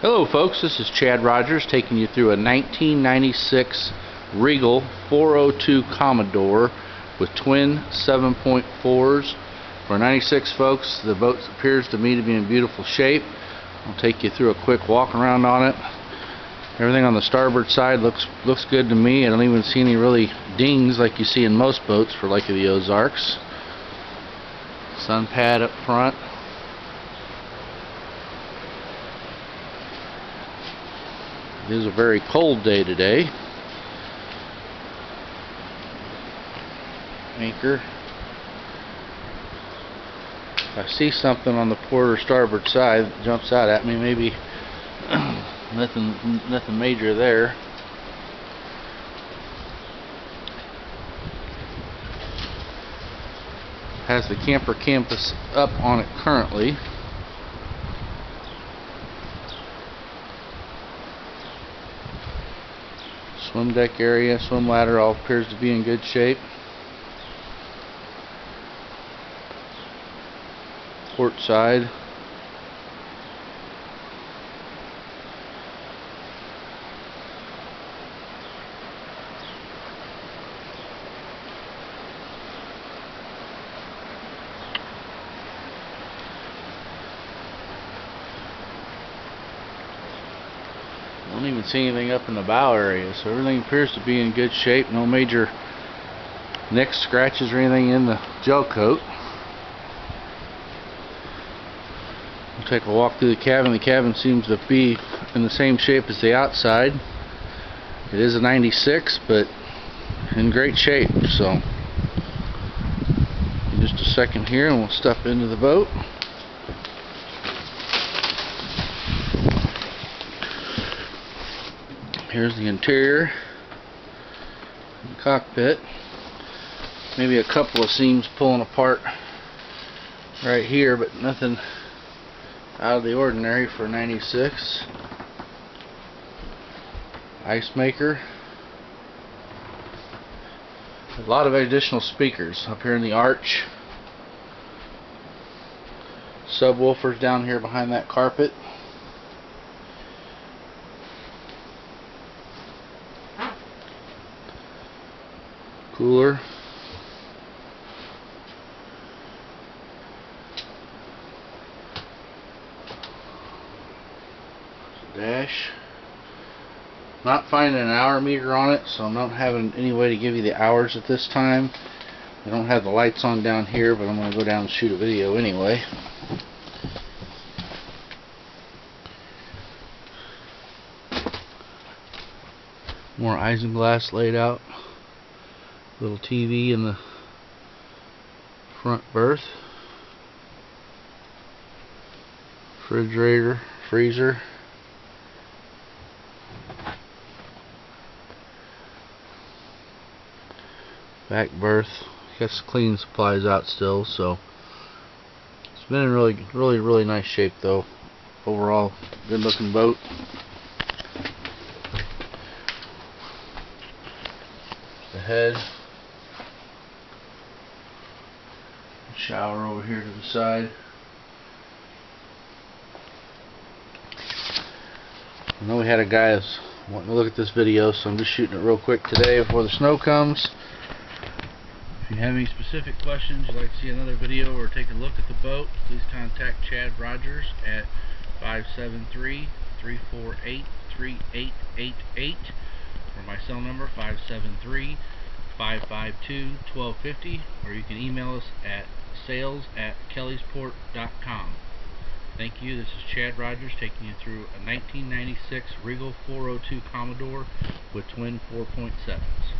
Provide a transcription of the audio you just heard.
Hello folks, this is Chad Rogers taking you through a 1996 Regal 402 Commodore with twin 7.4s. For 96 folks, the boat appears to me to be in beautiful shape. I'll take you through a quick walk around on it. Everything on the starboard side looks good to me. I don't even see any really dings like you see in most boats for Lake of the Ozarks. Sun pad up front. It is a very cold day today. Anchor. If I see something on the port or starboard side that jumps out at me, maybe nothing major there. Has the camper campus up on it currently. Swim deck area, swim ladder, all appears to be in good shape. Port side. I don't even see anything up in the bow area, so everything appears to be in good shape. No major nicks, scratches, or anything in the gel coat. We'll take a walk through the cabin. The cabin seems to be in the same shape as the outside. It is a 96, but in great shape. So, in just a second here, and we'll step into the boat. Here's the interior, the cockpit. Maybe a couple of seams pulling apart right here, but nothing out of the ordinary for 96. Ice maker. A lot of additional speakers up here in the arch. Subwoofers down here behind that carpet. Cooler. Dash. Not finding an hour meter on it, so I'm not having any way to give you the hours at this time. I don't have the lights on down here, but I'm going to go down and shoot a video anyway. More isinglass laid out. Little TV in the front berth. Refrigerator, freezer. Back berth. Got some cleaning supplies out still, so it's been in really nice shape though. Overall, good looking boat. The head. Shower over here to the side. I know we had a guy that's wanting to look at this video, so I'm just shooting it real quick today before the snow comes. If you have any specific questions, you'd like to see another video or take a look at the boat, please contact Chad Rogers at 573-348-3888 or my cell number 573-552-1250, or you can email us at sales@kellysport.com. Thank you. This is Chad Rogers taking you through a 1996 Regal 402 Commodore with twin 4.7s.